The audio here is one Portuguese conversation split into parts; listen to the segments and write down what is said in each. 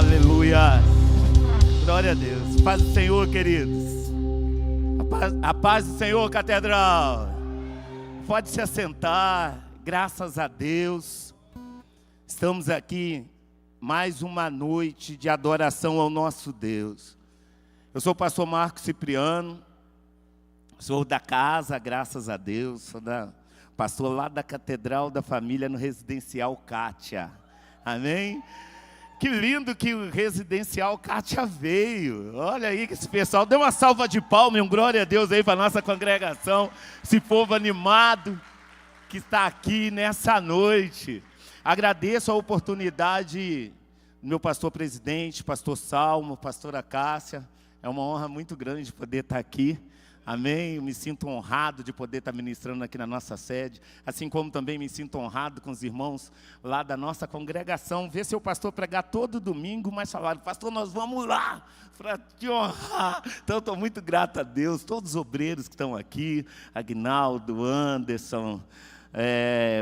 Aleluia. Glória a Deus. Paz do Senhor, queridos. A paz do Senhor, Catedral. Pode se assentar. Graças a Deus. Estamos aqui mais uma noite de adoração ao nosso Deus. Eu sou o pastor Marcos Cipriano. Sou da casa, graças a Deus. Sou pastor lá da Catedral da Família no Residencial Kátia. Amém? Que lindo que o Residencial Kátia veio. Olha aí que esse pessoal, dê uma salva de palmas e um glória a Deus aí para a nossa congregação. Esse povo animado que está aqui nessa noite. Agradeço a oportunidade do meu pastor presidente, pastor Salmo, pastora Cássia. É uma honra muito grande poder estar aqui. Amém? Eu me sinto honrado de poder estar ministrando aqui na nossa sede, assim como também me sinto honrado com os irmãos lá da nossa congregação. Ver seu pastor pregar todo domingo, mas falaram, pastor, nós vamos lá para te honrar. Então, eu estou muito grato a Deus, todos os obreiros que estão aqui, Aguinaldo, Anderson,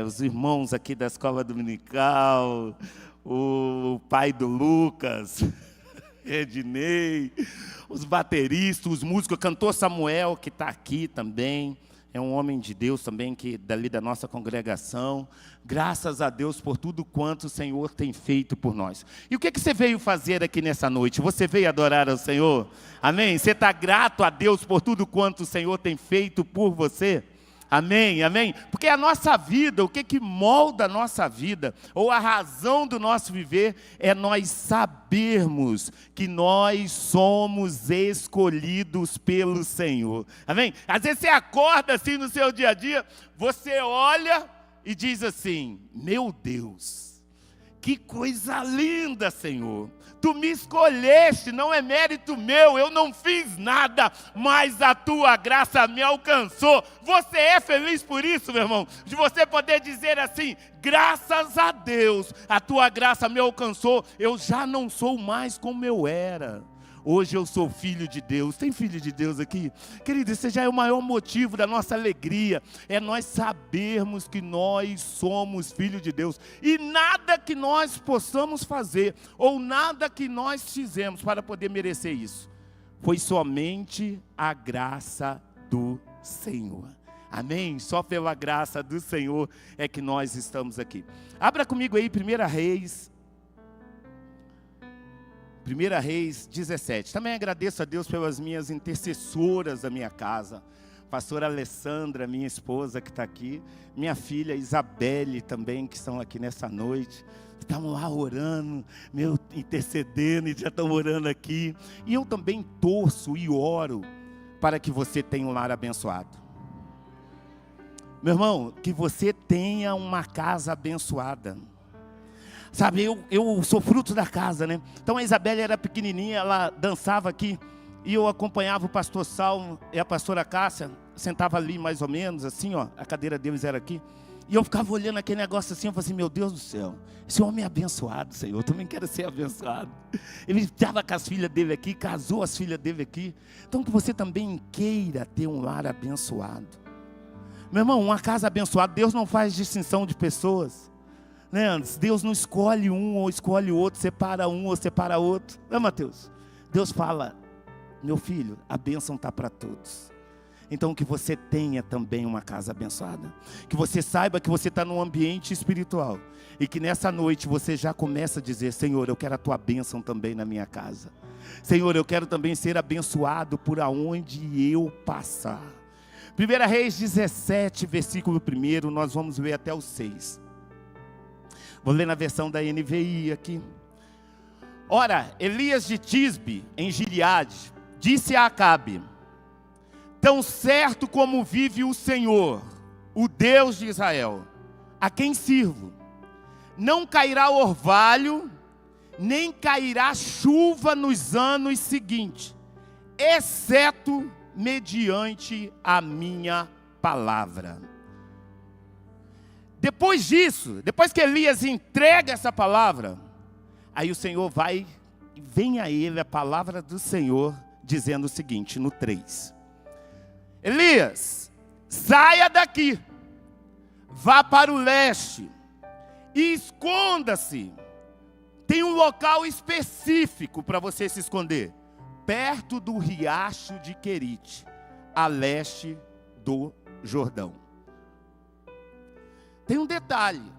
os irmãos aqui da escola dominical, o pai do Lucas, Ednei, os bateristas, os músicos, o cantor Samuel, que está aqui também, é um homem de Deus também, que dali da nossa congregação. Graças a Deus por tudo quanto o Senhor tem feito por nós. E o que você veio fazer aqui nessa noite? Você veio adorar ao Senhor? Amém? Você está grato a Deus por tudo quanto o Senhor tem feito por você? Amém, amém? Porque a nossa vida, o que molda a nossa vida, ou a razão do nosso viver, é nós sabermos que nós somos escolhidos pelo Senhor. Amém? Às vezes você acorda assim no seu dia a dia, você olha e diz assim, meu Deus, que coisa linda, Senhor. Tu me escolheste, não é mérito meu, eu não fiz nada, mas a tua graça me alcançou. Você é feliz por isso, meu irmão? De você poder dizer assim, graças a Deus, a tua graça me alcançou, eu já não sou mais como eu era. Hoje eu sou filho de Deus. Tem filho de Deus aqui? Querido, esse já é o maior motivo da nossa alegria. É nós sabermos que nós somos filhos de Deus. E nada que nós possamos fazer, ou nada que nós fizemos para poder merecer isso, foi somente a graça do Senhor. Amém? Só pela graça do Senhor é que nós estamos aqui. Abra comigo aí 1 Reis 17. Também agradeço a Deus pelas minhas intercessoras da minha casa. Pastora Alessandra, minha esposa que está aqui. Minha filha Isabelle também, que estão aqui nessa noite. Estavam lá orando, intercedendo e já estão orando aqui. E eu também torço e oro para que você tenha um lar abençoado. Meu irmão, que você tenha uma casa abençoada. Sabe, eu sou fruto da casa, né? Então a Isabelle era pequenininha, ela dançava aqui. E eu acompanhava o pastor Salmo e a pastora Cássia. Sentava ali mais ou menos, assim, ó. A cadeira deles era aqui. E eu ficava olhando aquele negócio assim, eu falei assim, meu Deus do céu. Esse homem é abençoado, Senhor. Eu também quero ser abençoado. Ele estava com as filhas dele aqui, casou as filhas dele aqui. Então que você também queira ter um lar abençoado. Meu irmão, uma casa abençoada, Deus não faz distinção de pessoas. Né, Deus não escolhe um ou escolhe outro, separa um ou separa outro. Não, Mateus? Deus fala, meu filho, a bênção está para todos. Então que você tenha também uma casa abençoada. Que você saiba que você está num ambiente espiritual. E que nessa noite você já começa a dizer, Senhor, eu quero a tua bênção também na minha casa. Senhor, eu quero também ser abençoado por aonde eu passar. 1 Reis 17, versículo 1, nós vamos ler até o 6. Vou ler na versão da NVI aqui. Ora, Elias de Tisbe, em Gileade, disse a Acabe, tão certo como vive o Senhor, o Deus de Israel, a quem sirvo, não cairá orvalho, nem cairá chuva nos anos seguintes, exceto mediante a minha palavra. Depois disso, depois que Elias entrega essa palavra, aí o Senhor vai, e vem a ele a palavra do Senhor, dizendo o seguinte, no 3. Elias, saia daqui, vá para o leste, e esconda-se Tem um local específico para você se esconder. Perto do riacho de Querite, a leste do Jordão. Tem um detalhe.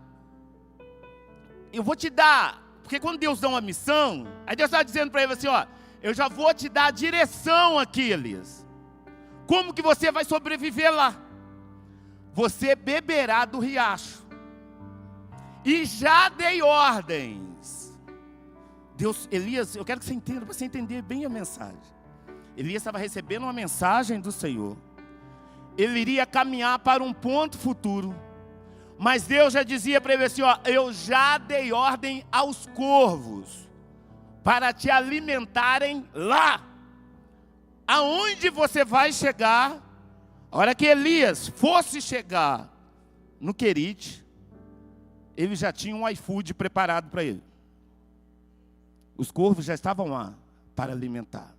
Eu vou te dar, porque quando Deus dá uma missão, aí Deus está dizendo para ele assim, ó, eu já vou te dar a direção aqui, Elias. Como que você vai sobreviver lá? Você beberá do riacho. E já dei ordens. Deus, Elias, eu quero que você entenda, para você entender bem a mensagem. Elias estava recebendo uma mensagem do Senhor. Ele iria caminhar para um ponto futuro. Mas Deus já dizia para ele assim, ó, eu já dei ordem aos corvos para te alimentarem lá. Aonde você vai chegar, a hora que Elias fosse chegar no Querite, ele já tinha um iFood preparado para ele. Os corvos já estavam lá para alimentar.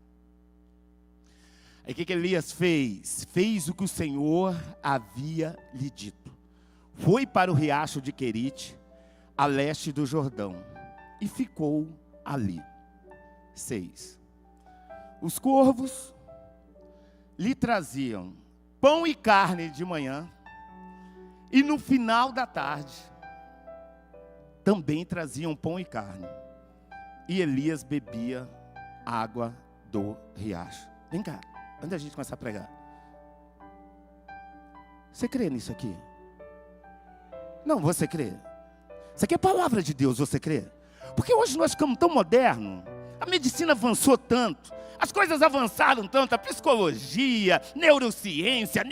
Aí o que Elias fez? Fez o que o Senhor havia lhe dito. Foi para o riacho de Querite, a leste do Jordão, e ficou ali. 6. Os corvos lhe traziam pão e carne de manhã, e no final da tarde também traziam pão e carne. E Elias bebia água do riacho. Vem cá, antes da gente começar a pregar. Você crê nisso aqui? Não, você crê? Isso aqui é palavra de Deus, você crê? Porque hoje nós ficamos tão modernos, a medicina avançou tanto, as coisas avançaram tanto, a psicologia, neurociência,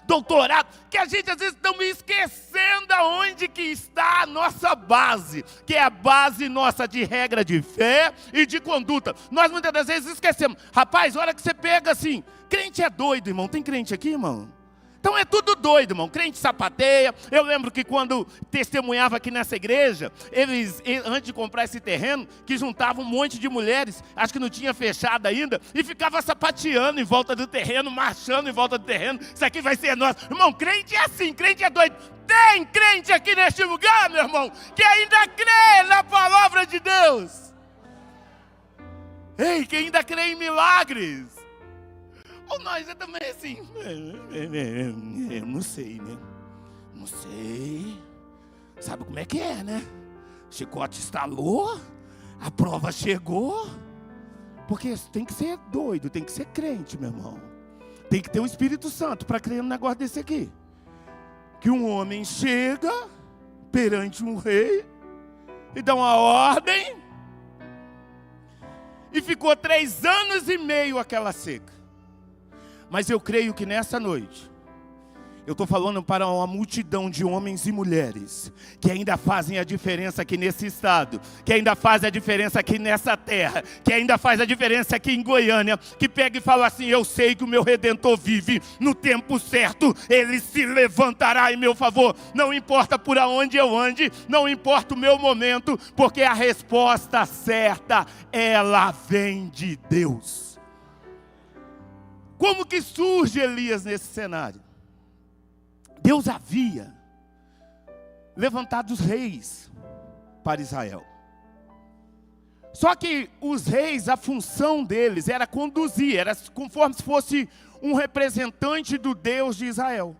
doutorado, que a gente às vezes estamos esquecendo aonde que está a nossa base, que é a base nossa de regra de fé e de conduta. Nós muitas das vezes esquecemos. Rapaz, olha que você pega assim, crente é doido, irmão. Tem crente aqui, irmão? Então é tudo doido, irmão. Crente sapateia. Eu lembro que quando testemunhava aqui nessa igreja, eles, antes de comprar esse terreno, que juntavam um monte de mulheres, acho que não tinha fechado ainda, e ficava sapateando em volta do terreno, marchando em volta do terreno. Isso aqui vai ser nosso. Irmão, crente é assim, crente é doido. Tem crente aqui neste lugar, meu irmão, que ainda crê na palavra de Deus. Ei, que ainda crê em milagres. Ou nós é também assim, eu não sei, né? Não sei. Sabe como é que é, né? Chicote estalou, a prova chegou. Porque tem que ser doido, tem que ser crente, meu irmão. Tem que ter o Espírito Santo para crer num negócio desse aqui. Que um homem chega perante um rei e dá uma ordem. E ficou 3 anos e meio aquela seca. Mas eu creio que nessa noite, eu estou falando para uma multidão de homens e mulheres que ainda fazem a diferença aqui nesse estado, que ainda fazem a diferença aqui nessa terra, que ainda faz a diferença aqui em Goiânia, que pega e fala assim, eu sei que o meu Redentor vive, no tempo certo, Ele se levantará em meu favor, não importa por onde eu ande, não importa o meu momento, porque a resposta certa, ela vem de Deus. Como que surge Elias nesse cenário? Deus havia levantado os reis para Israel. Só que os reis, a função deles era conduzir, era conforme se fosse um representante do Deus de Israel.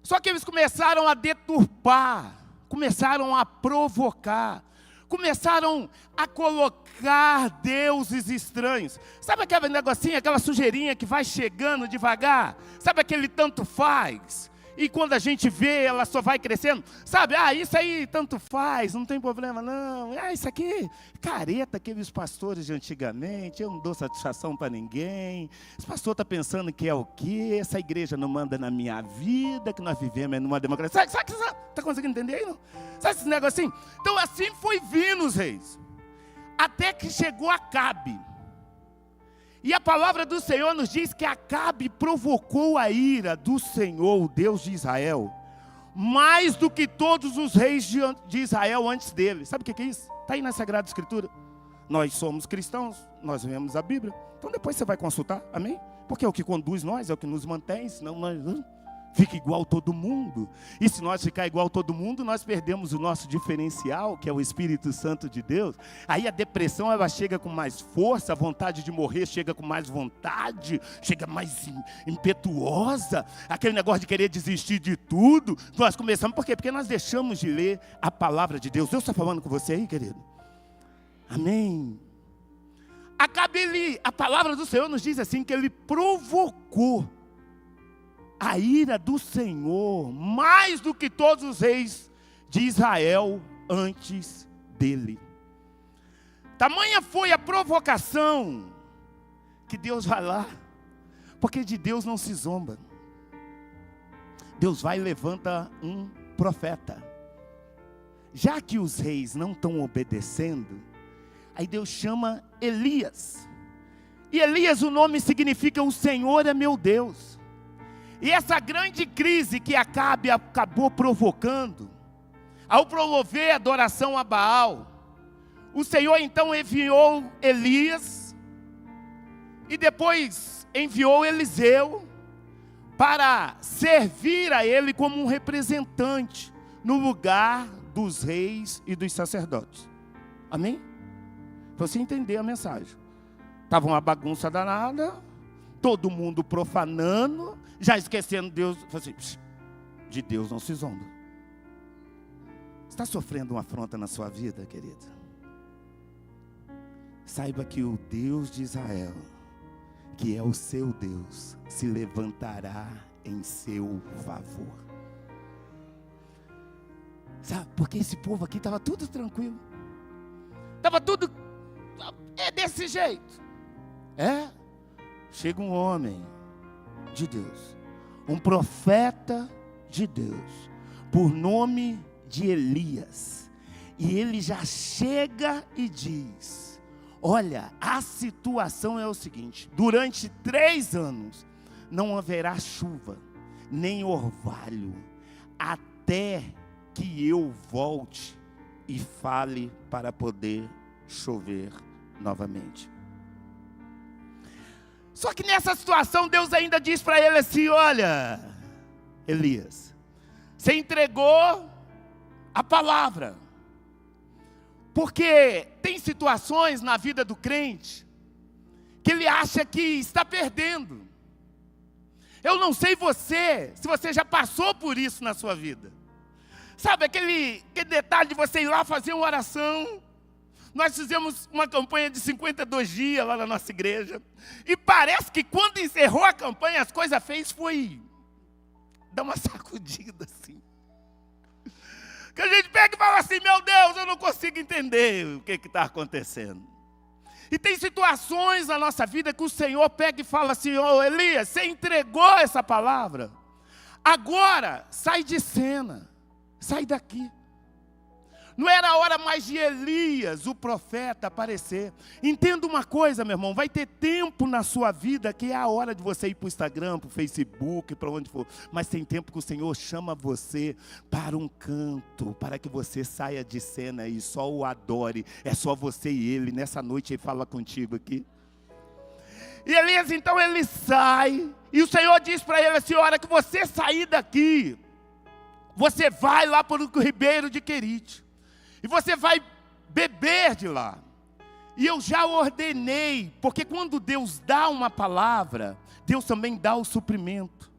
Só que eles começaram a deturpar, começaram a provocar, começaram a colocar deuses estranhos. Sabe aquele negocinho, aquela sujeirinha que vai chegando devagar? Sabe aquele tanto faz? E quando a gente vê, ela só vai crescendo. Sabe, isso aí tanto faz, não tem problema não. Isso aqui, careta, aqueles pastores de antigamente, eu não dou satisfação para ninguém. Esse pastor está pensando que é o quê? Essa igreja não manda na minha vida, que nós vivemos numa democracia. Sabe, está conseguindo entender aí, não? Sabe esse negocinho? Então assim foi vindo os reis. Até que chegou Acabe. E a palavra do Senhor nos diz que Acabe provocou a ira do Senhor, o Deus de Israel, mais do que todos os reis de Israel antes dele. Sabe o que é isso? Está aí na Sagrada Escritura. Nós somos cristãos, nós lemos a Bíblia. Então depois você vai consultar, amém? Porque é o que conduz nós, é o que nos mantém, senão nós... fica igual todo mundo. E se nós ficar igual todo mundo, nós perdemos o nosso diferencial, que é o Espírito Santo de Deus. Aí a depressão, ela chega com mais força, a vontade de morrer chega com mais vontade, chega mais impetuosa, aquele negócio de querer desistir de tudo. Nós começamos, por quê? Porque nós deixamos de ler a palavra de Deus. Deus está falando com você aí, querido? Amém. Acabe, a palavra do Senhor nos diz assim, que ele provocou a ira do Senhor, mais do que todos os reis de Israel antes dele. Tamanha foi a provocação, que Deus vai lá, porque de Deus não se zomba. Deus vai e levanta um profeta. Já que os reis não estão obedecendo, aí Deus chama Elias. E Elias, o nome significa o Senhor é meu Deus. E essa grande crise que Acabe acabou provocando, ao promover a adoração a Baal, o Senhor então enviou Elias, e depois enviou Eliseu, para servir a ele como um representante, no lugar dos reis e dos sacerdotes. Amém? Para você entender a mensagem. Estava uma bagunça danada, todo mundo profanando, já esquecendo Deus. Assim, de Deus não se zomba. Está sofrendo uma afronta na sua vida, querido? Saiba que o Deus de Israel, que é o seu Deus, se levantará em seu favor. Sabe, porque esse povo aqui estava tudo tranquilo. Estava tudo, desse jeito. Chega um homem de Deus, um profeta de Deus, por nome de Elias. E ele já chega e diz: olha, a situação é o seguinte: durante 3 anos não haverá chuva, nem orvalho, até que eu volte e fale para poder chover novamente. Só que nessa situação Deus ainda diz para ele assim: olha, Elias, você entregou a palavra, porque tem situações na vida do crente que ele acha que está perdendo. Eu não sei se você já passou por isso na sua vida. Sabe aquele detalhe de você ir lá fazer uma oração? Nós fizemos uma campanha de 52 dias lá na nossa igreja. E parece que quando encerrou a campanha, as coisas foi dar uma sacudida assim. Que a gente pega e fala assim: meu Deus, eu não consigo entender o que está acontecendo. E tem situações na nossa vida que o Senhor pega e fala assim: ô Elias, você entregou essa palavra, agora sai de cena, sai daqui. Não era a hora mais de Elias, o profeta, aparecer. Entenda uma coisa, meu irmão, vai ter tempo na sua vida que é a hora de você ir para o Instagram, para o Facebook, para onde for. Mas tem tempo que o Senhor chama você para um canto, para que você saia de cena e só o adore. É só você e Ele. Nessa noite Ele fala contigo aqui. E Elias, então, ele sai. E o Senhor diz para ele assim: a hora que você sair daqui, você vai lá para o ribeiro de Querite. E você vai beber de lá. E eu já ordenei, porque quando Deus dá uma palavra, Deus também dá o suprimento.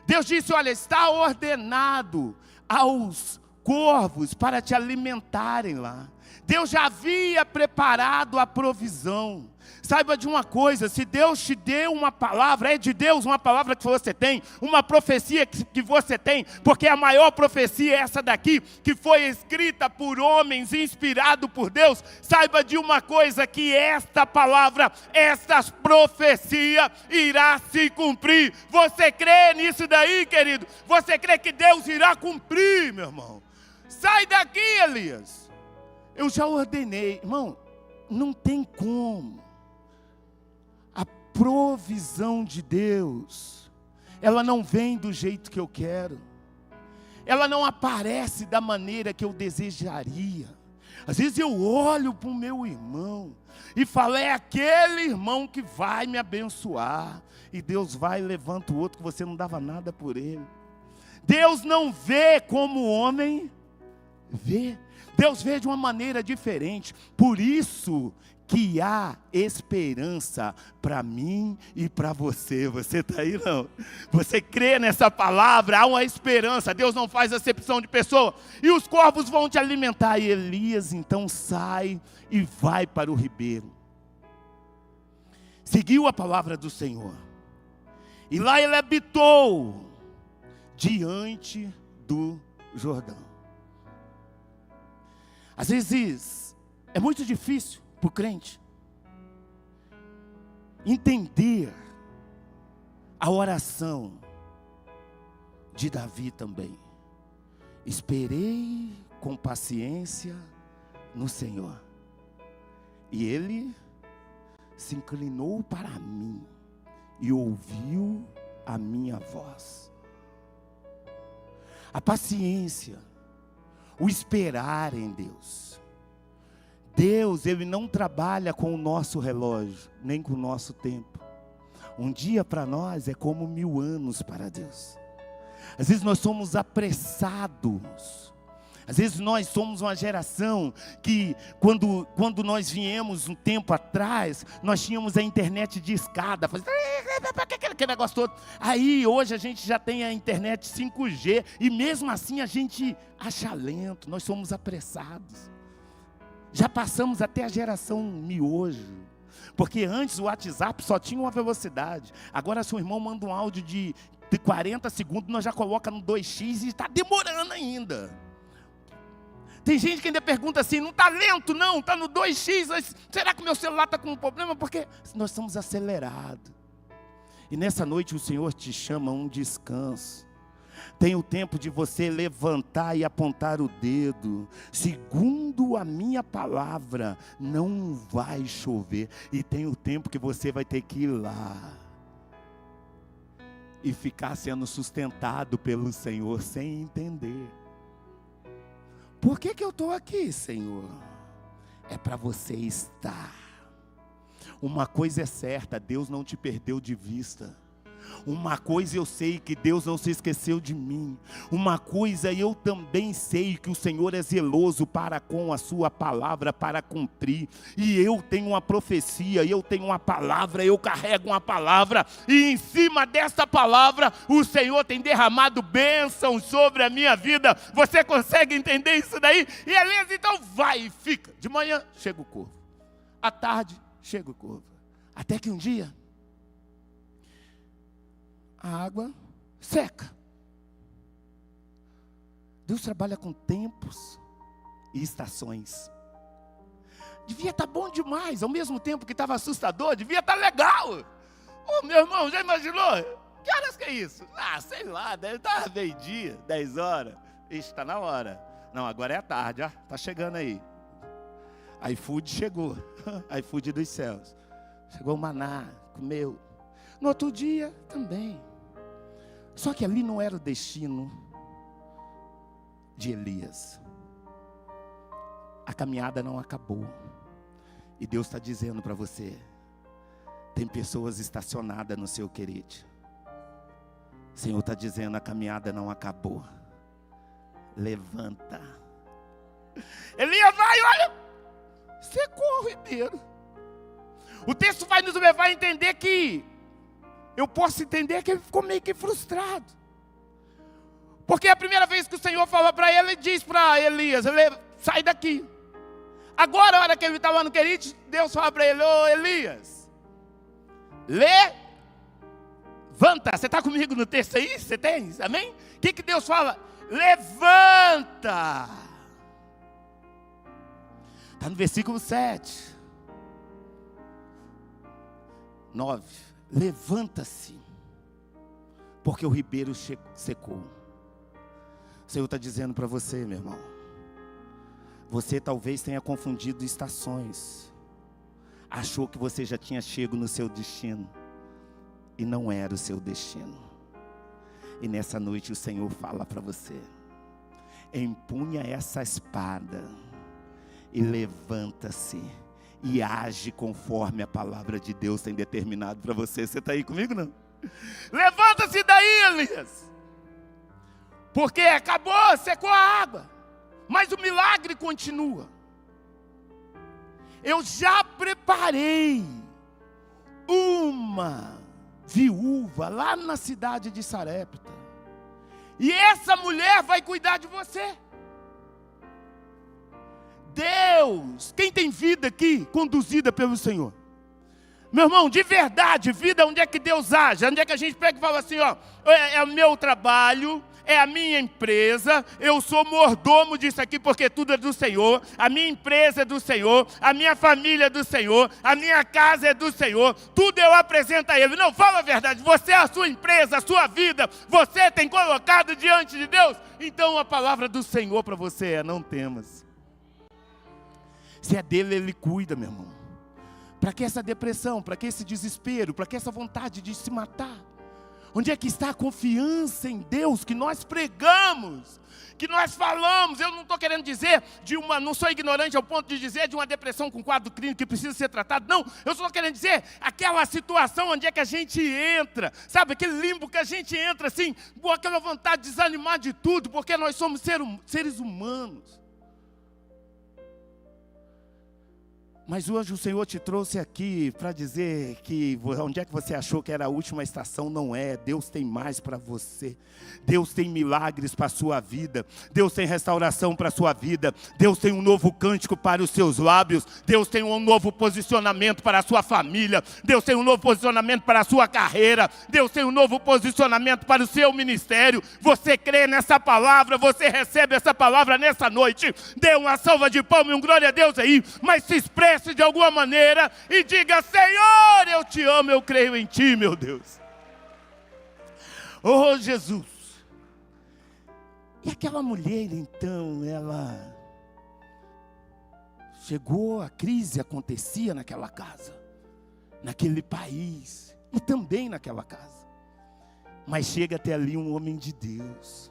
Deus disse: olha, está ordenado aos corvos para te alimentarem lá. Deus já havia preparado a provisão. Saiba de uma coisa: se Deus te deu uma palavra, é de Deus uma palavra que você tem, uma profecia que você tem, porque a maior profecia é essa daqui, que foi escrita por homens, inspirado por Deus. Saiba de uma coisa, que esta palavra, esta profecia irá se cumprir. Você crê nisso daí, querido? Você crê que Deus irá cumprir, meu irmão? Sai daqui, Elias. Eu já ordenei, irmão, não tem como. A provisão de Deus, ela não vem do jeito que eu quero. Ela não aparece da maneira que eu desejaria. Às vezes eu olho para o meu irmão e falo: é aquele irmão que vai me abençoar. E Deus vai e levanta o outro que você não dava nada por ele. Deus não vê como o homem vê. Deus vê de uma maneira diferente. Por isso que há esperança para mim e para você. Você está aí, não? Você crê nessa palavra? Há uma esperança. Deus não faz acepção de pessoa. E os corvos vão te alimentar. E Elias então sai e vai para o ribeiro. Seguiu a palavra do Senhor. E lá ele habitou diante do Jordão. Às vezes é muito difícil para o crente entender a oração de Davi também. Esperei com paciência no Senhor, e Ele se inclinou para mim e ouviu a minha voz. A paciência, o esperar em Deus. Deus, Ele não trabalha com o nosso relógio, nem com o nosso tempo. Um dia para nós é como 1000 anos para Deus. Às vezes nós somos apressados. Às vezes nós somos uma geração que, quando nós viemos um tempo atrás, nós tínhamos a internet de escada, aquele negócio todo. Aí hoje a gente já tem a internet 5G, e mesmo assim a gente acha lento, nós somos apressados. Já passamos até a geração miojo, porque antes o WhatsApp só tinha uma velocidade. Agora seu irmão manda um áudio de 40 segundos, nós já coloca no 2x e está demorando ainda. Tem gente que ainda pergunta assim, não está lento não, está no 2x, mas será que meu celular está com um problema? Porque nós estamos acelerados. E nessa noite o Senhor te chama a um descanso. Tem o tempo de você levantar e apontar o dedo. Segundo a minha palavra, não vai chover. E tem o tempo que você vai ter que ir lá e ficar sendo sustentado pelo Senhor sem entender. Por que eu estou aqui, Senhor? É para você estar. Uma coisa é certa, Deus não te perdeu de vista. Uma coisa eu sei, que Deus não se esqueceu de mim. Uma coisa eu também sei, que o Senhor é zeloso para com a sua palavra, para cumprir. E eu tenho uma profecia, eu tenho uma palavra, eu carrego uma palavra. E em cima dessa palavra, o Senhor tem derramado bênçãos sobre a minha vida. Você consegue entender isso daí? E Elias então vai e fica. De manhã chega o corvo, à tarde chega o corvo. Até que um dia a água seca. Deus trabalha com tempos e estações. Devia estar bom demais, ao mesmo tempo que estava assustador, devia estar legal. Ô meu irmão, já imaginou? Que horas que é isso? Ah, sei lá, deve estar meio-dia, 10 horas. Ixi, está na hora. Não, agora é a tarde, ó, está chegando aí. iFood chegou, iFood dos céus. Chegou o maná, comeu. No outro dia também. Só que ali não era o destino de Elias. A caminhada não acabou. E Deus está dizendo para você: tem pessoas estacionadas no seu querido. O Senhor está dizendo: a caminhada não acabou. Levanta. Elias vai, olha, secou o ribeiro. O texto vai nos levar a entender que, eu posso entender que ele ficou meio que frustrado. Porque a primeira vez que o Senhor fala para ele, ele diz para Elias: sai daqui. Agora, a hora que ele estava no querido, Deus fala para ele: ô Elias, levanta. Você está comigo no texto aí? Você tem? Amém? O que Deus fala? Levanta. Está no versículo 7. 9. Levanta-se, porque o ribeiro secou. O Senhor está dizendo para você, meu irmão, você talvez tenha confundido estações. Achou que você já tinha chego no seu destino, e não era o seu destino. E nessa noite o Senhor fala para você: empunha essa espada e levanta-se e age conforme a palavra de Deus tem determinado para você. Você está aí comigo, não? Levanta-se daí, Elias. Porque acabou, secou a água. Mas o milagre continua. Eu já preparei uma viúva lá na cidade de Sarepta. E essa mulher vai cuidar de você. Deus, quem tem vida aqui, conduzida pelo Senhor? Meu irmão, de verdade, vida, onde é que Deus age? Onde é que a gente pega e fala assim, ó, é o meu trabalho, é a minha empresa, eu sou mordomo disso aqui porque tudo é do Senhor, a minha empresa é do Senhor, a minha família é do Senhor, a minha casa é do Senhor, tudo eu apresento a Ele. Não, fala a verdade, você é a sua empresa, a sua vida, você tem colocado diante de Deus, então a palavra do Senhor para você é: não temas. Se é dele, Ele cuida, meu irmão. Para que essa depressão, para que esse desespero, para que essa vontade de se matar? Onde é que está a confiança em Deus que nós pregamos, que nós falamos? Eu não estou querendo dizer não sou ignorante ao ponto de dizer de uma depressão com quadro clínico que precisa ser tratado. Não, eu só estou querendo dizer aquela situação onde é que a gente entra, sabe, aquele limbo que a gente entra assim, com aquela vontade de desanimar de tudo, porque nós somos seres humanos. Mas hoje o Senhor te trouxe aqui para dizer que onde é que você achou que era a última estação, não é. Deus tem mais para você. Deus tem milagres para a sua vida. Deus tem restauração para a sua vida. Deus tem um novo cântico para os seus lábios. Deus tem um novo posicionamento para a sua família. Deus tem um novo posicionamento para a sua carreira. Deus tem um novo posicionamento para o seu ministério. Você crê nessa palavra, você recebe essa palavra nessa noite. Dê uma salva de palmas e um glória a Deus aí, mas se expresse de alguma maneira e diga: Senhor, eu te amo, eu creio em ti, meu Deus. Oh, Jesus. E aquela mulher, então, ela chegou, a crise acontecia naquela casa, naquele país e também naquela casa. Mas chega até ali um homem de Deus.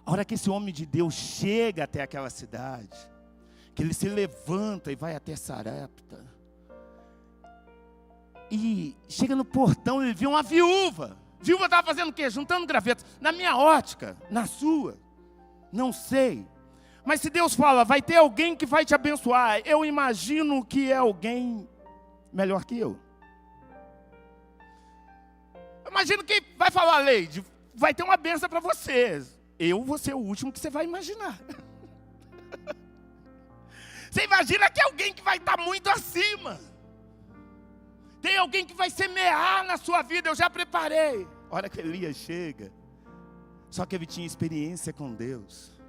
A hora que esse homem de Deus chega até aquela cidade, que ele se levanta e vai até Sarepta. E chega no portão, ele viu uma viúva. Viúva estava fazendo o quê? Juntando gravetos. Na minha ótica, na sua, não sei. Mas se Deus fala, vai ter alguém que vai te abençoar, eu imagino que é alguém melhor que eu. Imagino que vai falar, Leide, vai ter uma bênção para vocês. Eu vou ser o último que você vai imaginar. Você imagina que é alguém que vai estar muito acima. Tem alguém que vai semear na sua vida. Eu já preparei. A hora que Elias chega, só que ele tinha experiência com Deus.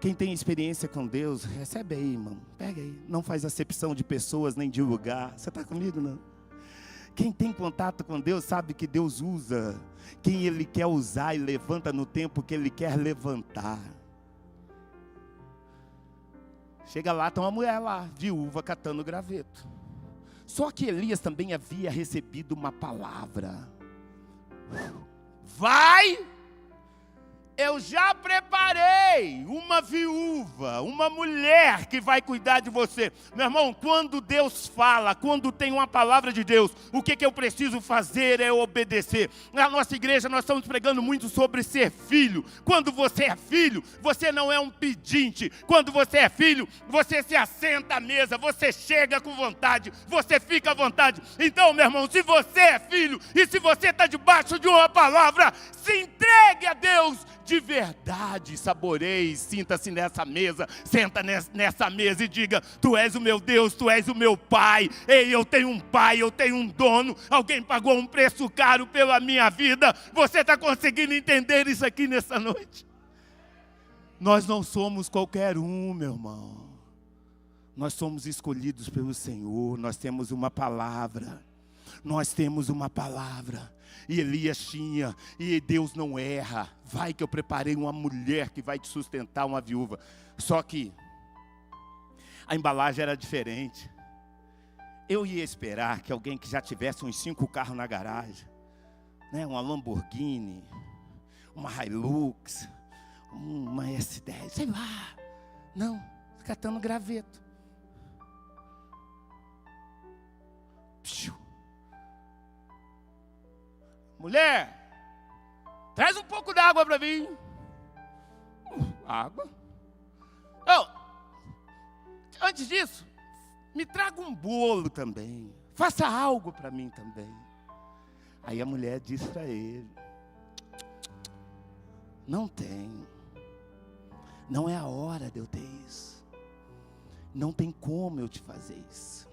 Quem tem experiência com Deus, recebe aí, irmão. Pega aí. Não faz acepção de pessoas nem de lugar. Você está comigo, não? Quem tem contato com Deus sabe que Deus usa quem Ele quer usar e levanta no tempo que Ele quer levantar. Chega lá, tem uma mulher lá, viúva, catando graveto. Só que Elias também havia recebido uma palavra. Vai, eu já preparei uma viúva, uma mulher que vai cuidar de você. Meu irmão, quando Deus fala, quando tem uma palavra de Deus, o que eu preciso fazer é obedecer. Na nossa igreja nós estamos pregando muito sobre ser filho. Quando você é filho, você não é um pedinte. Quando você é filho, você se assenta à mesa, você chega com vontade, você fica à vontade. Então, meu irmão, se você é filho e se você está debaixo de uma palavra, se entregue a Deus de verdade, saboreie, sinta-se nessa mesa, senta nessa mesa e diga: Tu és o meu Deus, Tu és o meu Pai. Ei, eu tenho um Pai, eu tenho um dono, alguém pagou um preço caro pela minha vida. Você está conseguindo entender isso aqui nessa noite? Nós não somos qualquer um, meu irmão. Nós somos escolhidos pelo Senhor, nós temos uma palavra. Nós temos uma palavra. E Elias tinha, e Deus não erra. Vai que eu preparei uma mulher que vai te sustentar, uma viúva. Só que a embalagem era diferente. Eu ia esperar que alguém que já tivesse uns 5 carros na garagem, né, uma Lamborghini, uma Hilux, uma S10, sei lá. Não, catando graveto. Psiu. Mulher, Traz um pouco d'água para mim. Água? Oh, antes disso, me traga um bolo também. Faça algo para mim também. Aí a mulher disse para ele: não tem. Não é a hora de eu ter isso. Não tem como eu te fazer isso.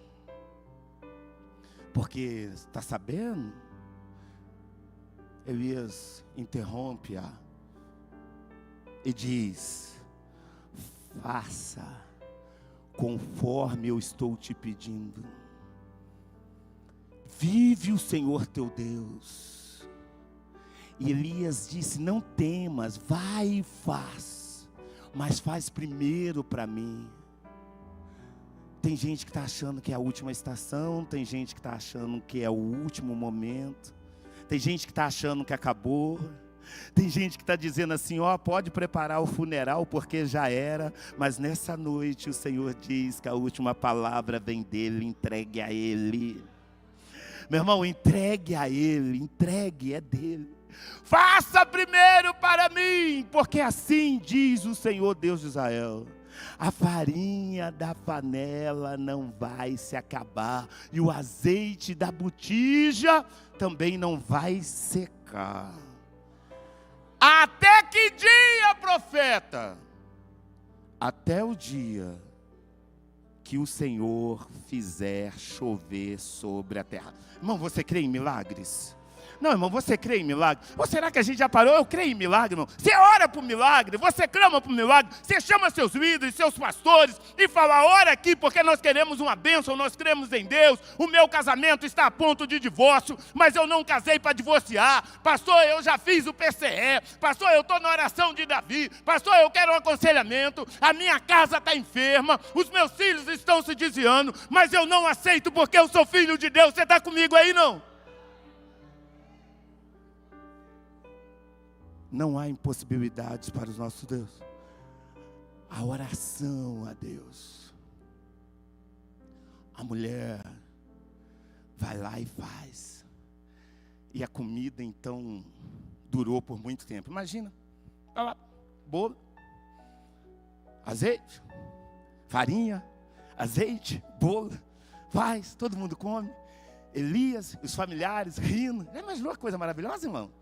Porque, está sabendo? Elias interrompe-a e diz: faça conforme eu estou te pedindo. Vive o Senhor teu Deus. E Elias disse: não temas, vai e faz, mas faz primeiro para mim. Tem gente que está achando que é a última estação, tem gente que está achando que é o último momento, tem gente que está achando que acabou, tem gente que está dizendo assim: ó, pode preparar o funeral porque já era, mas nessa noite o Senhor diz que a última palavra vem dele, entregue a ele. Meu irmão, entregue a ele, entregue, é dele. Faça primeiro para mim, porque assim diz o Senhor Deus de Israel: a farinha da panela não vai se acabar, e o azeite da botija também não vai secar. Até que dia, profeta? Até o dia que o Senhor fizer chover sobre a terra. Irmão, você crê em milagres? Não, irmão, você crê em milagre? Ou será que a gente já parou? Eu creio em milagre, irmão. Você ora por milagre, você clama por milagre, você chama seus líderes, seus pastores e fala: ora aqui porque nós queremos uma bênção, nós cremos em Deus. O meu casamento está a ponto de divórcio, mas eu não casei para divorciar. Pastor, eu já fiz o PCE. Pastor, eu estou na oração de Davi. Pastor, eu quero um aconselhamento. A minha casa está enferma, os meus filhos estão se desviando, mas eu não aceito porque eu sou filho de Deus. Você está comigo aí, não? Não há impossibilidades para os nossos Deus. A oração a Deus. A mulher vai lá e faz. E a comida então durou por muito tempo. Imagina, olha lá, bolo, azeite, farinha, azeite, bolo, faz, todo mundo come. Elias, os familiares rindo. Já imaginou uma coisa maravilhosa, irmão?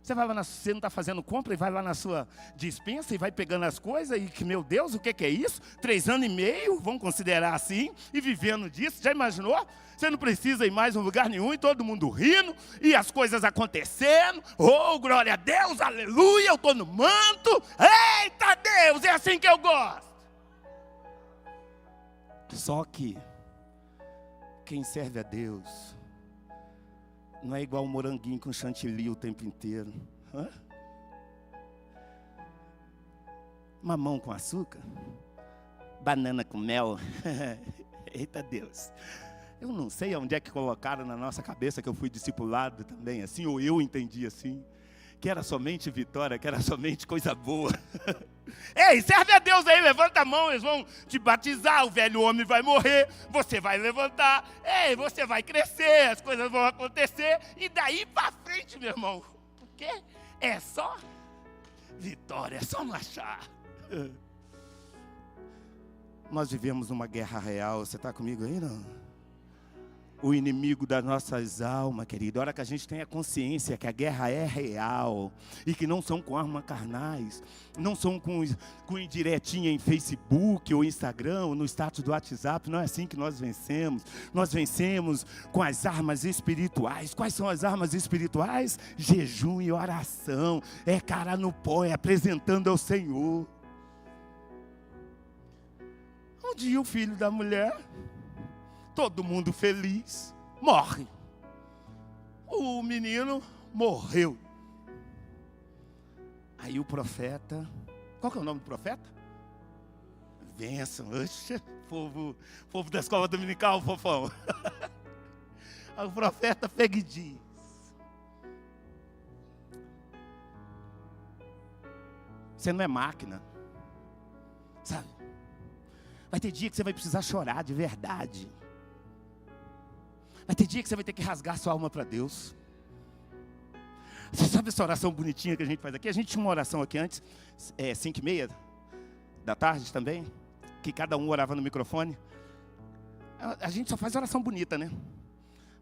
Você vai lá você não está fazendo compra e vai lá na sua despensa e vai pegando as coisas e que, meu Deus, o que é isso? 3 anos e meio, vamos considerar assim, e vivendo disso. Já imaginou? Você não precisa ir mais em lugar nenhum e todo mundo rindo e as coisas acontecendo. Oh, glória a Deus, aleluia, eu estou no manto. Eita Deus, é assim que eu gosto. Só que quem serve a Deus não é igual um moranguinho com chantilly o tempo inteiro. Hã? Mamão com açúcar? Banana com mel? Eita Deus. Eu não sei onde é que colocaram na nossa cabeça que eu fui discipulado também assim, ou eu entendi assim, que era somente vitória, que era somente coisa boa. Ei, serve a Deus aí, levanta a mão, eles vão te batizar, o velho homem vai morrer, você vai levantar, ei, você vai crescer, as coisas vão acontecer, e daí para frente, meu irmão, porque é só vitória, é só marchar. Nós vivemos uma guerra real, você está comigo aí, não? O inimigo das nossas almas, querido. A hora que a gente tem a consciência que a guerra é real e que não são com armas carnais, não são com indiretinha em Facebook ou Instagram ou no status do WhatsApp. Não é assim que nós vencemos. Nós vencemos com as armas espirituais. Quais são as armas espirituais? Jejum e oração. É cara no pó, é apresentando ao Senhor. Um dia o filho da mulher, todo mundo feliz, morre. O menino morreu. Aí o profeta, qual que é o nome do profeta? Bênção, oxe, povo da escola dominical, fofão. Aí o profeta pega e diz: você não é máquina, sabe? Vai ter dia que você vai precisar chorar de verdade. Vai ter dia que você vai ter que rasgar sua alma para Deus. Você sabe essa oração bonitinha que a gente faz aqui? A gente tinha uma oração aqui antes, 5h30 da tarde também, que cada um orava no microfone. A gente só faz oração bonita, né?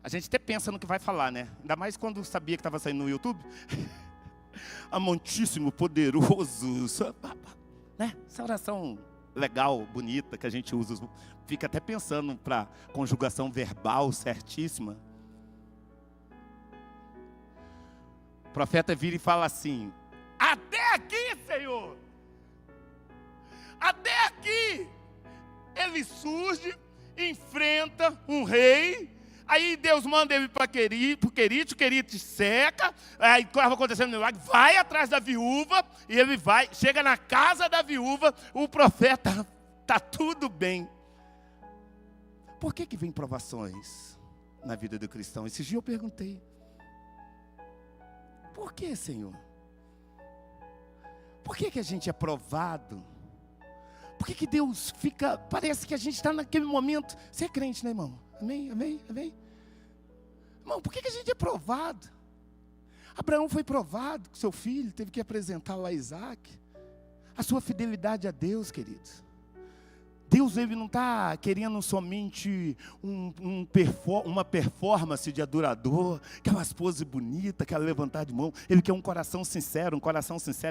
A gente até pensa no que vai falar, né? Ainda mais quando sabia que estava saindo no YouTube. Amantíssimo, poderoso, né? Essa oração legal, bonita, que a gente usa, fica até pensando para conjugação verbal certíssima. O profeta vira e fala assim: até aqui, Senhor, até aqui. Ele surge, enfrenta um rei, aí Deus manda ele para o Querite seca, aí estava acontecendo um milagre, vai atrás da viúva, e ele vai, chega na casa da viúva, o profeta, está tudo bem. Por que vem provações na vida do cristão? Esse dia eu perguntei, por que, Senhor? Por que a gente é provado? Por que Deus fica, parece que a gente está naquele momento, você é crente, né, irmão? Amém, amém, amém. Irmão, por que a gente é provado? Abraão foi provado com seu filho, teve que apresentar lá Isaac. A sua fidelidade a Deus, queridos. Deus, ele não está querendo somente uma performance de adorador, aquelas poses bonitas, aquela levantar de mão. Ele quer um coração sincero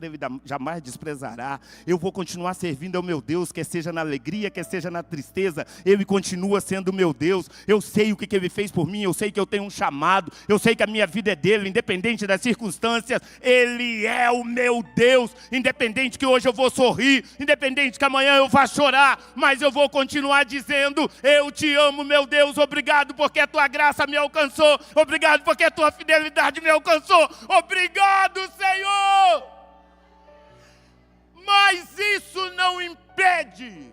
ele jamais desprezará. Eu vou continuar servindo ao meu Deus, quer seja na alegria, quer seja na tristeza, ele continua sendo o meu Deus. Eu sei o que ele fez por mim, eu sei que eu tenho um chamado, eu sei que a minha vida é dele, independente das circunstâncias, ele é o meu Deus, independente que hoje eu vou sorrir, independente que amanhã eu vá chorar, mas eu vou continuar dizendo: eu te amo, meu Deus, obrigado porque a tua graça me alcançou, obrigado porque a tua fidelidade me alcançou, obrigado, Senhor. Mas isso não impede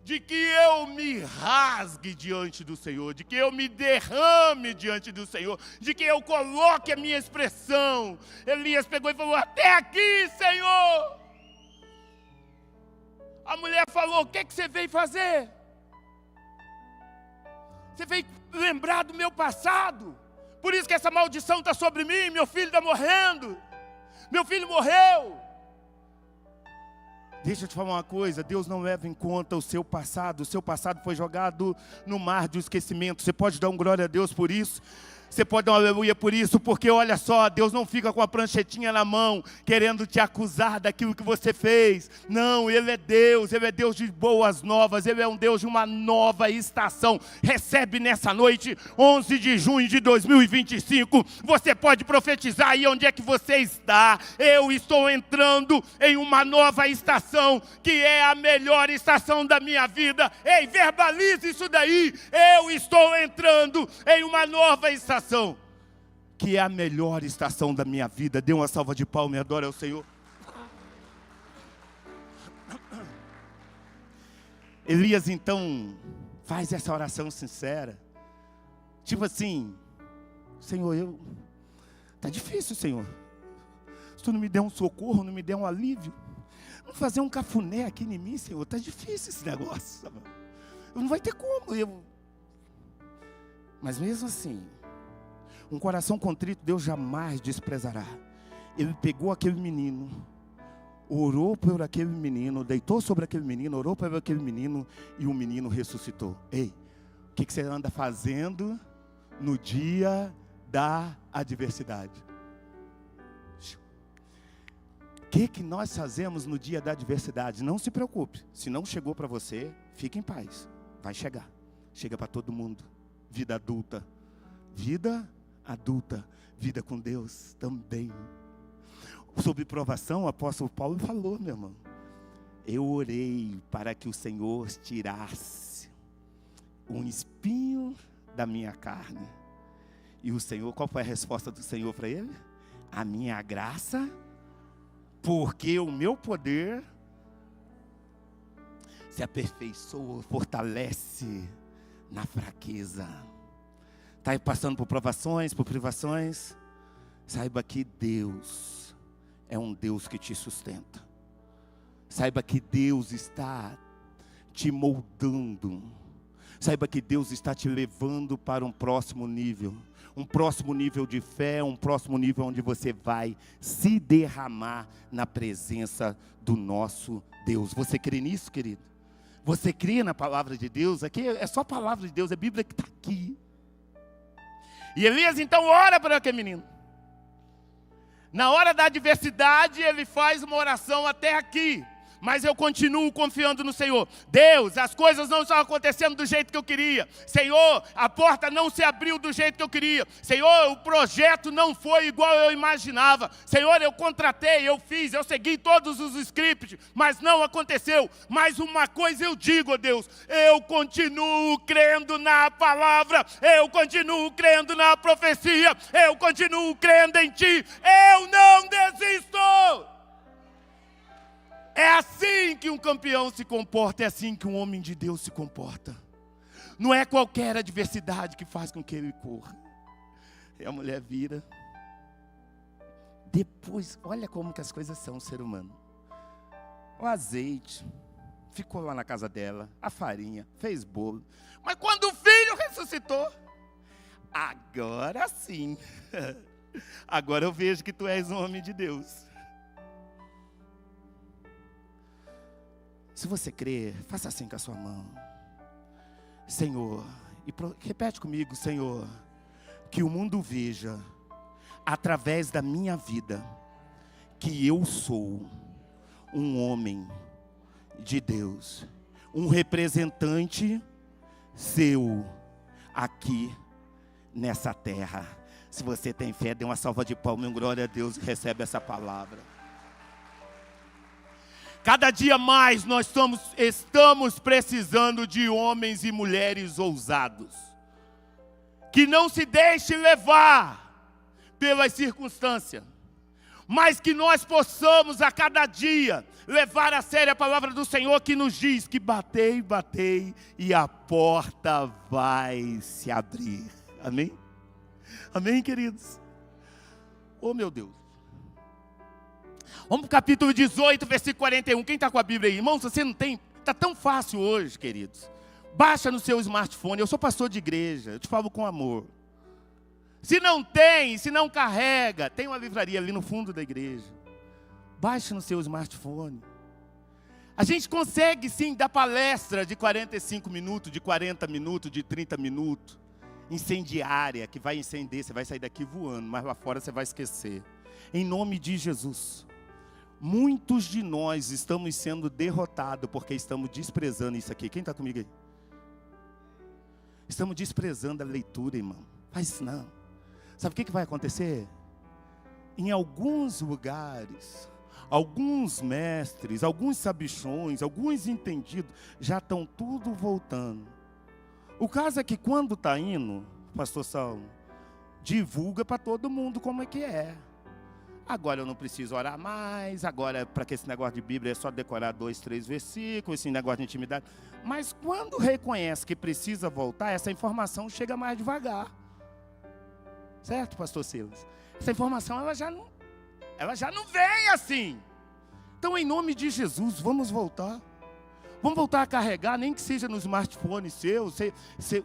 de que eu me rasgue diante do Senhor, de que eu me derrame diante do Senhor, de que eu coloque a minha expressão. Elias pegou e falou: até aqui, Senhor. A mulher falou: o que você veio fazer? Você veio lembrar do meu passado. Por isso que essa maldição está sobre mim. Meu filho está morrendo. Meu filho morreu. Deixa eu te falar uma coisa, Deus não leva em conta o seu passado foi jogado no mar do esquecimento. Você pode dar um glória a Deus por isso? Você pode dar um aleluia por isso? Porque olha só, Deus não fica com a pranchetinha na mão, querendo te acusar daquilo que você fez. Não, Ele é Deus de boas novas, Ele é um Deus de uma nova estação. Recebe nessa noite, 11 de junho de 2025, você pode profetizar aí onde é que você está. Eu estou entrando em uma nova estação, que é a melhor estação da minha vida. Ei, verbalize isso daí. Eu estou entrando em uma nova estação, que é a melhor estação da minha vida. Dê uma salva de palmas e adore ao Senhor. Elias então faz essa oração sincera, tipo assim: Senhor, tá difícil, Senhor. Se tu não me der um socorro, não me der um alívio, não fazer um cafuné aqui em mim, Senhor, tá difícil esse negócio, sabe? Não vai ter como. Mas mesmo assim, um coração contrito Deus jamais desprezará. Ele pegou aquele menino, orou por aquele menino, deitou sobre aquele menino, orou por aquele menino, e o menino ressuscitou. Ei, o que você anda fazendo no dia da adversidade? O que nós fazemos no dia da adversidade? Não se preocupe, se não chegou para você, fique em paz, vai chegar. Chega para todo mundo. Vida adulta, vida com Deus também. Sobre provação, o apóstolo Paulo falou, meu irmão: eu orei para que o Senhor tirasse um espinho da minha carne. E o Senhor, qual foi a resposta do Senhor para ele? A minha graça, porque o meu poder se aperfeiçoa, fortalece na fraqueza. Está passando por provações, por privações? Saiba que Deus é um Deus que te sustenta. Saiba que Deus está te moldando. Saiba que Deus está te levando para um próximo nível de fé, um próximo nível onde você vai se derramar na presença do nosso Deus. Você crê nisso, querido? Você crê na palavra de Deus? Aqui é só a palavra de Deus, é a Bíblia que está aqui. E Elias então ora para aquele menino. Na hora da adversidade, ele faz uma oração até aqui. Mas eu continuo confiando no Senhor. Deus, as coisas não estão acontecendo do jeito que eu queria. Senhor, a porta não se abriu do jeito que eu queria. Senhor, o projeto não foi igual eu imaginava. Senhor, eu contratei, eu fiz, eu segui todos os scripts, mas não aconteceu. Mas uma coisa eu digo, Deus, eu continuo crendo na palavra, eu continuo crendo na profecia, eu continuo crendo em Ti, eu não desisto. É assim que um campeão se comporta, é assim que um homem de Deus se comporta. Não é qualquer adversidade que faz com que ele corra. E a mulher vira. Depois, olha como que as coisas são, ser humano. O azeite, ficou lá na casa dela, a farinha, fez bolo. Mas quando o filho ressuscitou, agora sim. Agora eu vejo que tu és um homem de Deus. Se você crer, faça assim com a sua mão. Senhor, e repete comigo, Senhor, que o mundo veja, através da minha vida, que eu sou um homem de Deus, um representante seu aqui nessa terra. Se você tem fé, dê uma salva de palmas, glória a Deus, que recebe essa palavra. Cada dia mais nós estamos precisando de homens e mulheres ousados, que não se deixem levar pelas circunstâncias, mas que nós possamos a cada dia levar a sério a palavra do Senhor, que nos diz que batei, batei e a porta vai se abrir. Amém? Amém, queridos? Oh, meu Deus. Vamos para o capítulo 18, versículo 41. Quem está com a Bíblia aí? Irmão, se você não tem, está tão fácil hoje, queridos. Baixa no seu smartphone. Eu sou pastor de igreja, eu te falo com amor. Se não tem, se não carrega, tem uma livraria ali no fundo da igreja. Baixa no seu smartphone. A gente consegue sim dar palestra de 45 minutos, de 40 minutos, de 30 minutos. Incendiária, que vai incender, você vai sair daqui voando, mas lá fora você vai esquecer. Em nome de Jesus. Muitos de nós estamos sendo derrotados porque estamos desprezando isso aqui. Quem está comigo aí? Estamos desprezando a leitura, irmão. Faz isso não. Sabe o que vai acontecer? Em alguns lugares, alguns mestres, alguns sabichões, alguns entendidos, já estão tudo voltando. O caso é que quando está indo, pastor Saulo, divulga para todo mundo como é que é. Agora eu não preciso orar mais, agora para que esse negócio de Bíblia é só decorar 2, 3 versículos, esse negócio de intimidade. Mas quando reconhece que precisa voltar, essa informação chega mais devagar. Certo, pastor Silas? Essa informação ela já não vem assim. Então, em nome de Jesus, vamos voltar. Vamos voltar a carregar, nem que seja no smartphone seu.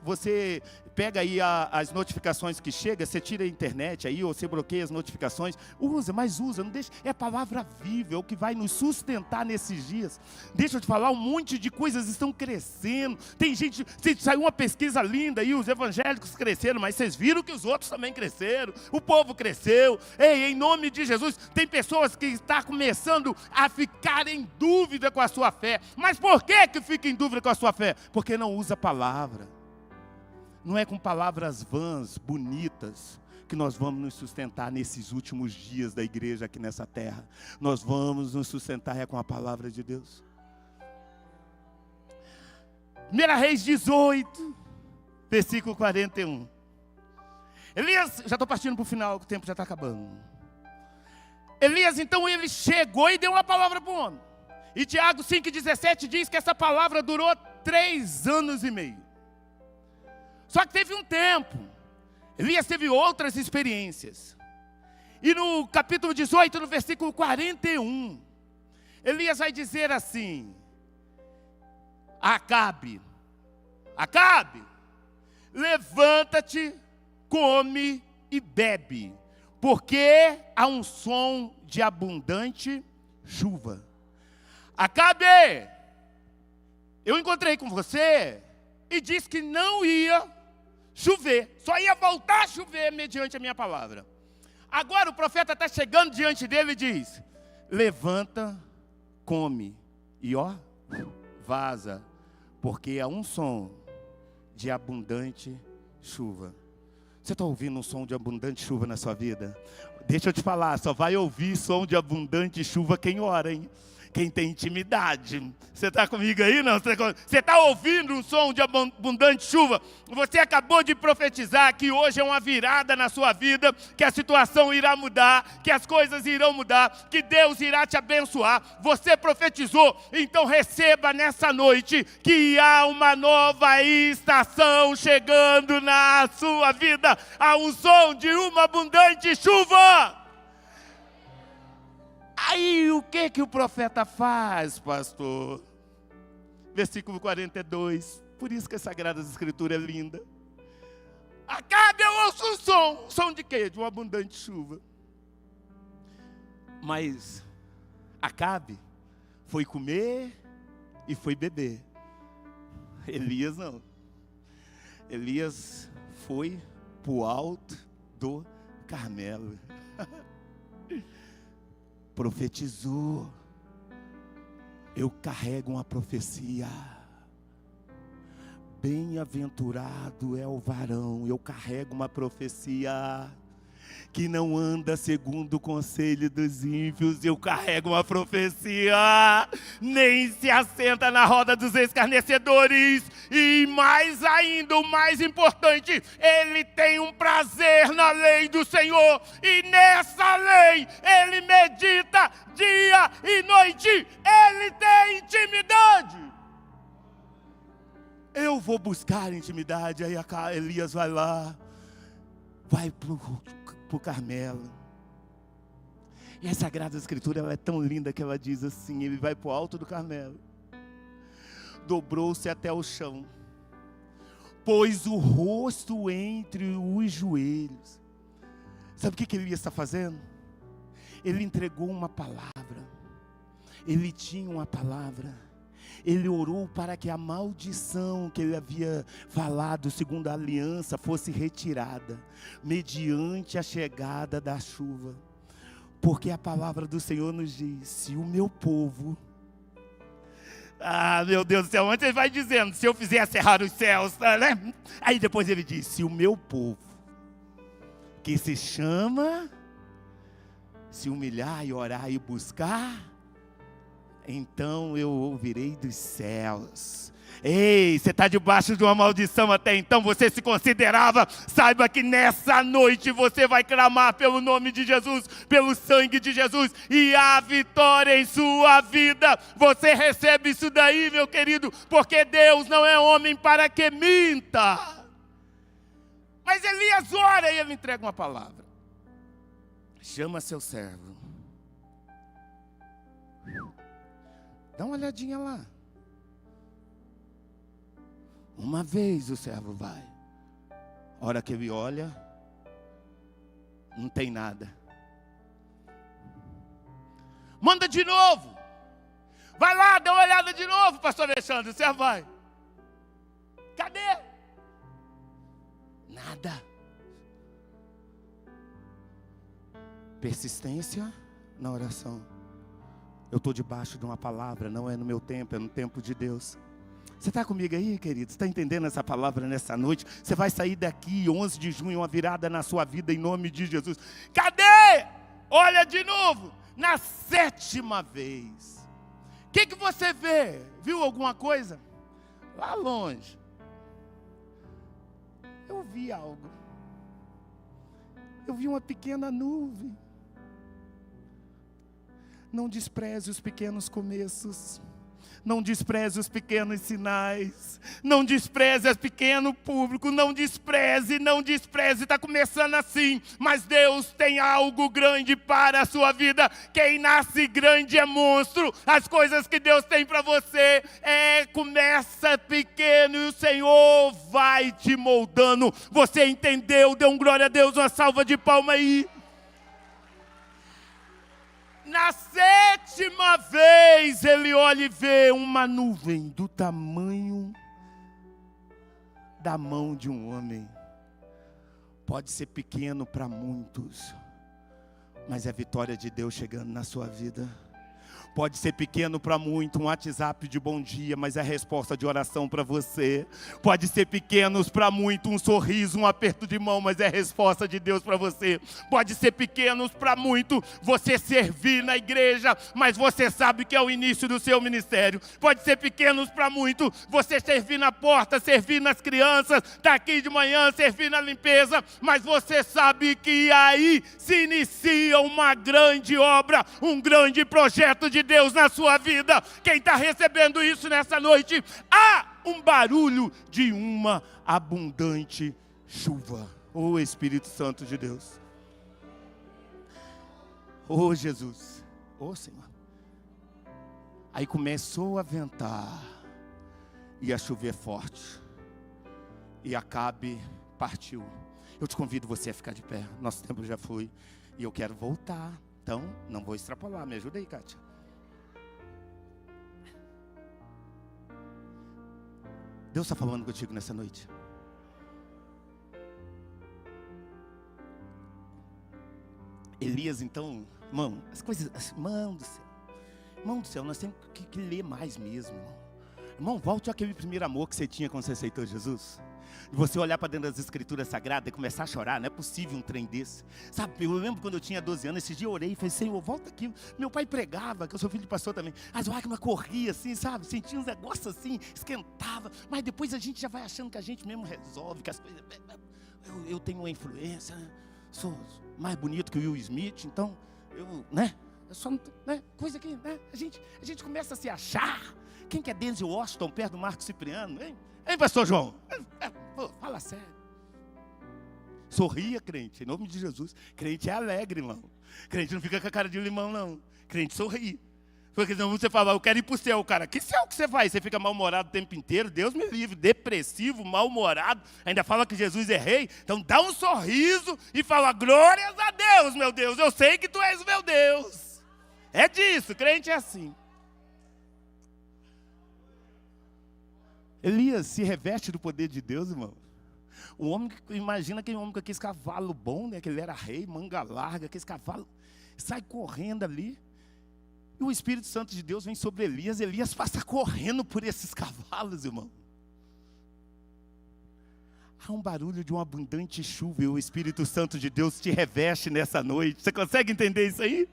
Você pega aí as notificações que chegam, você tira a internet aí, ou você bloqueia as notificações. Usa, mas usa, não deixa. É a palavra viva, é o que vai nos sustentar nesses dias. Deixa eu te falar, um monte de coisas estão crescendo. Tem gente, saiu uma pesquisa linda aí, os evangélicos cresceram, mas vocês viram que os outros também cresceram. O povo cresceu. Ei, em nome de Jesus, tem pessoas que estão começando a ficar em dúvida com a sua fé. Mas por que fica em dúvida com a sua fé? Porque não usa a palavra. Não é com palavras vãs, bonitas, que nós vamos nos sustentar nesses últimos dias da igreja aqui nessa terra. Nós vamos nos sustentar com a palavra de Deus. 1 Reis 18, versículo 41. Elias, já estou partindo para o final, o tempo já está acabando. Elias, então, ele chegou e deu uma palavra para o homem. E Tiago 5,17 diz que essa palavra durou 3 anos e meio. Só que teve um tempo. Elias teve outras experiências. E no capítulo 18, no versículo 41, Elias vai dizer assim: Acabe, Acabe, levanta-te, come e bebe, porque há um som de abundante chuva. Acabe, eu encontrei com você e disse que não ia chover, só ia voltar a chover mediante a minha palavra. Agora o profeta está chegando diante dele e diz: levanta, come e vaza, porque há um som de abundante chuva. Você está ouvindo um som de abundante chuva na sua vida? Deixa eu te falar, só vai ouvir som de abundante chuva quem ora, hein? Quem tem intimidade. Você está comigo aí? Não? Você está ouvindo um som de abundante chuva? Você acabou de profetizar que hoje é uma virada na sua vida, que a situação irá mudar, que as coisas irão mudar, que Deus irá te abençoar. Você profetizou, então receba nessa noite que há uma nova estação chegando na sua vida. Há um som de uma abundante chuva. Aí o que o profeta faz, pastor? Versículo 42. Por isso que a Sagrada Escritura é linda. Acabe, eu ouço um som. Som de quê? De uma abundante chuva. Mas Acabe foi comer e foi beber. Elias não. Elias foi para o alto do Carmelo. Profetizou. Eu carrego uma profecia. Bem-aventurado é o varão. Eu carrego uma profecia que não anda segundo o conselho dos ímpios. Eu carrego uma profecia, nem se assenta na roda dos escarnecedores. E mais ainda, o mais importante, ele tem um prazer na lei do Senhor, e nessa lei ele medita dia e noite. Ele tem intimidade. Eu vou buscar intimidade. Aí Elias vai lá, vai pro Carmelo. E a Sagrada Escritura, ela é tão linda que ela diz assim: ele vai para o alto do Carmelo, dobrou-se até o chão, pôs o rosto entre os joelhos. Sabe o que ele está fazendo? Ele entregou uma palavra. Ele tinha uma palavra. Ele orou para que a maldição que ele havia falado, segundo a aliança, fosse retirada, mediante a chegada da chuva. Porque a palavra do Senhor nos diz: se o meu povo... Ah, meu Deus do céu, antes ele vai dizendo: se eu fizer cerrar os céus, né? Aí depois ele diz: se o meu povo, que se chama, se humilhar e orar e buscar, então eu ouvirei dos céus. Ei, você está debaixo de uma maldição até então, você se considerava. Saiba que nessa noite você vai clamar pelo nome de Jesus, pelo sangue de Jesus, e há vitória em sua vida. Você recebe isso daí, meu querido, porque Deus não é homem para que minta. Mas Elias ora e ele entrega uma palavra: chama seu servo. Dá uma olhadinha lá. Uma vez o servo vai. A hora que ele olha, não tem nada. Manda de novo. Vai lá, dá uma olhada de novo, pastor Alexandre. O servo vai. Cadê? Nada. Persistência na oração. Eu estou debaixo de uma palavra, não é no meu tempo, é no tempo de Deus. Você está comigo aí, querido? Você está entendendo essa palavra nessa noite? Você vai sair daqui, 11 de junho, uma virada na sua vida em nome de Jesus. Cadê? Olha de novo, na 7ª vez. O que você vê? Viu alguma coisa? Lá longe. Eu vi algo. Eu vi uma pequena nuvem. Não despreze os pequenos começos. Não despreze os pequenos sinais. Não despreze o pequeno público. Não despreze, não despreze. Está começando assim. Mas Deus tem algo grande para a sua vida. Quem nasce grande é monstro. As coisas que Deus tem para você começa pequeno e o Senhor vai te moldando. Você entendeu? Dê um glória a Deus, uma salva de palmas aí. Na 7ª vez, ele olha e vê uma nuvem do tamanho da mão de um homem. Pode ser pequeno para muitos, mas é a vitória de Deus chegando na sua vida. Pode ser pequeno para muito, um WhatsApp de bom dia, mas é a resposta de oração para você. Pode ser pequenos para muito, um sorriso, um aperto de mão, mas é a resposta de Deus para você. Pode ser pequenos para muito, você servir na igreja, mas você sabe que é o início do seu ministério. Pode ser pequenos para muito, você servir na porta, servir nas crianças, estar aqui de manhã, servir na limpeza, mas você sabe que aí se inicia uma grande obra, um grande projeto de Deus na sua vida. Quem está recebendo isso nessa noite? Há um barulho de uma abundante chuva. Oh Espírito Santo de Deus. Oh Jesus. Oh Senhor. Aí começou a ventar. E a chover forte. E Acabe partiu. Eu te convido você a ficar de pé. Nosso tempo já foi. E eu quero voltar. Então, não vou extrapolar. Me ajuda aí, Kátia. Deus está falando contigo nessa noite. Elias, então, irmão, as coisas, irmão do céu, nós temos que ler mais mesmo, irmão. Irmão, volte àquele primeiro amor que você tinha quando você aceitou Jesus. E você olhar para dentro das escrituras sagradas e começar a chorar. Não é possível um trem desse. Sabe, eu lembro quando eu tinha 12 anos, esse dia eu orei e falei, Senhor, volta aqui. Meu pai pregava, que eu sou filho de pastor também. As lágrimas corriam assim, sabe, sentia uns negócios assim, esquentava. Mas depois a gente já vai achando que a gente mesmo resolve, que as coisas... Eu tenho uma influência, né? Sou mais bonito que o Will Smith, então, eu só não, né? Coisa que, né? A gente começa a se achar. Quem que é Denzel Washington perto do Marco Cipriano, hein? Hein, pastor João? Pô, fala sério. Sorria, crente, em nome de Jesus. Crente é alegre, irmão. Crente não fica com a cara de limão, não. Crente sorri. Porque senão você fala, eu quero ir para o céu, cara. Que céu que você vai? Você fica mal-humorado o tempo inteiro. Deus me livre, depressivo, mal-humorado. Ainda fala que Jesus é rei. Então dá um sorriso e fala, glórias a Deus, meu Deus. Eu sei que tu és o meu Deus. É disso, crente é assim. Elias se reveste do poder de Deus, irmão. O homem, imagina aquele homem com aquele cavalo bom, né? Que ele era rei, manga larga, aquele cavalo, sai correndo ali. E o Espírito Santo de Deus vem sobre Elias. Elias passa correndo por esses cavalos, irmão. Há um barulho de uma abundante chuva e o Espírito Santo de Deus te reveste nessa noite. Você consegue entender isso aí?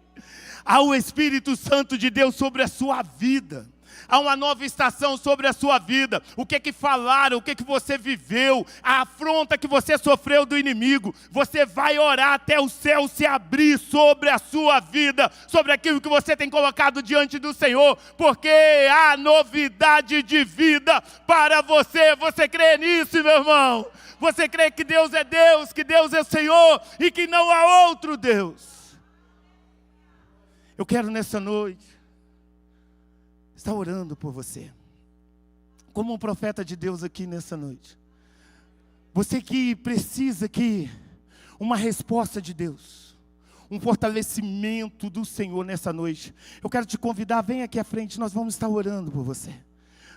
Há o Espírito Santo de Deus sobre a sua vida. Há uma nova estação sobre a sua vida. O que falaram, o que você viveu, a afronta que você sofreu do inimigo. Você vai orar até o céu se abrir sobre a sua vida, sobre aquilo que você tem colocado diante do Senhor, porque há novidade de vida para você. Você crê nisso, meu irmão? Você crê que Deus é Deus, que Deus é Senhor e que não há outro Deus? Eu quero nessa noite está orando por você, como um profeta de Deus aqui nessa noite. Você que precisa que uma resposta de Deus, um fortalecimento do Senhor nessa noite. Eu quero te convidar, vem aqui à frente, nós vamos estar orando por você.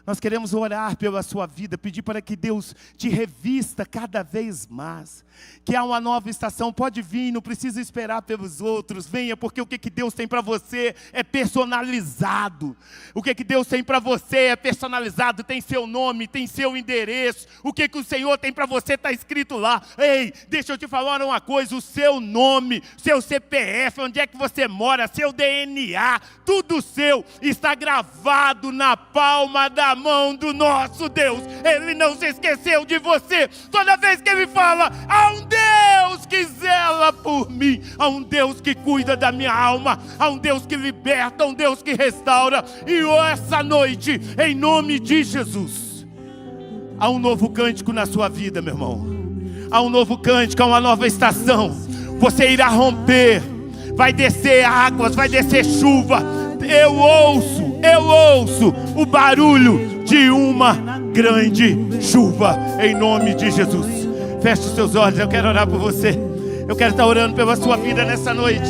Nós queremos orar pela sua vida, pedir para que Deus te revista cada vez mais. Que há uma nova estação, pode vir, não precisa esperar pelos outros. Venha, porque o que Deus tem para você é personalizado. O que Deus tem para você é personalizado, tem seu nome, tem seu endereço. O que o Senhor tem para você está escrito lá. Ei, deixa eu te falar uma coisa, o seu nome, seu CPF, onde é que você mora, seu DNA, tudo seu está gravado na palma da mão do nosso Deus. Ele não se esqueceu de você. Toda vez que Ele fala, há um Deus que zela por mim, há um Deus que cuida da minha alma, há um Deus que liberta, um Deus que restaura. E essa noite, em nome de Jesus, há um novo cântico na sua vida, meu irmão. Há um novo cântico, há uma nova estação. Você irá romper, vai descer águas, vai descer chuva. Eu ouço o barulho de uma grande chuva, em nome de Jesus. Feche os seus olhos, eu quero orar por você. Eu quero estar orando pela sua vida nessa noite.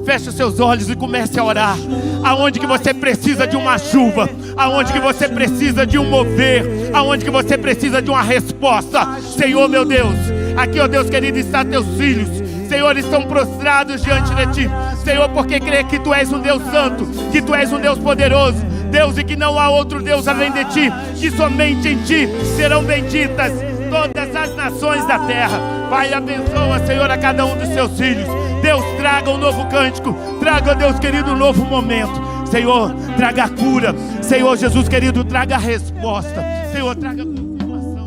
Feche os seus olhos e comece a orar. Aonde que você precisa de uma chuva, aonde que você precisa de um mover, aonde que você precisa de uma resposta. Senhor meu Deus, aqui, ó Deus querido, está teus filhos. Senhor, estão prostrados diante de Ti. Senhor, porque crê que Tu és um Deus santo, que Tu és um Deus poderoso, Deus, e que não há outro Deus além de Ti, que somente em Ti serão benditas todas as nações da terra. Pai, abençoa, Senhor, a cada um dos Seus filhos. Deus, traga um novo cântico, traga, Deus querido, um novo momento. Senhor, traga a cura. Senhor Jesus querido, traga a resposta. Senhor, traga a confirmação.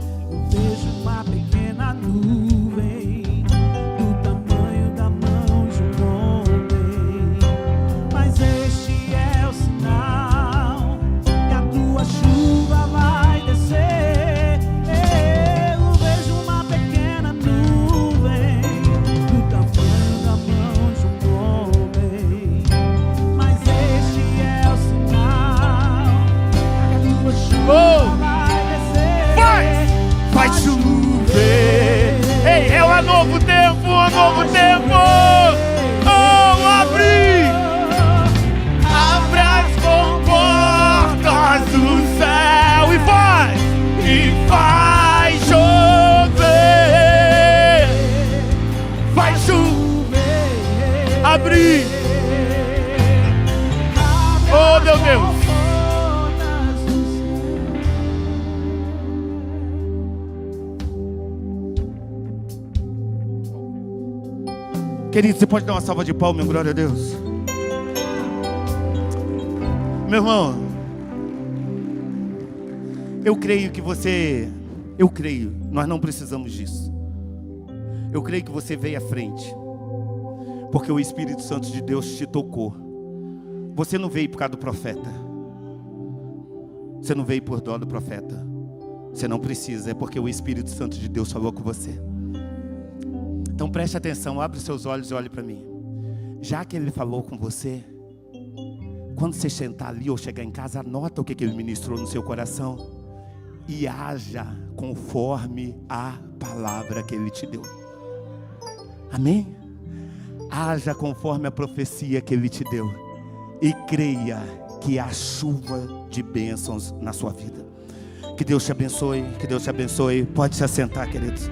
Vejo uma pequena nuvem do tamanho da mão de um homem, mas este é o sinal que a tua chuva vai descer. Eu vejo uma pequena nuvem do tamanho da mão de um homem, mas este é o sinal que a tua chuva vai descer. Vai chover. Ei, é um novo tempo, um novo tempo. Oh, abri. Abra as comportas do céu e vai chover. Vai chover. Abri. Oh, meu Deus. Querido, você pode dar uma salva de palmas, glória a Deus. Meu irmão, eu creio, nós não precisamos disso. Eu creio que você veio à frente, porque o Espírito Santo de Deus te tocou. Você não veio por causa do profeta. Você não veio por dó do profeta. Você não precisa, é porque o Espírito Santo de Deus falou com você. Então preste atenção, abre os seus olhos e olhe para mim. Já que Ele falou com você, quando você sentar ali ou chegar em casa, anota o que Ele ministrou no seu coração e haja conforme a palavra que Ele te deu. Amém? Haja conforme a profecia que Ele te deu e creia que há chuva de bênçãos na sua vida. Que Deus te abençoe, que Deus te abençoe. Pode se assentar, queridos.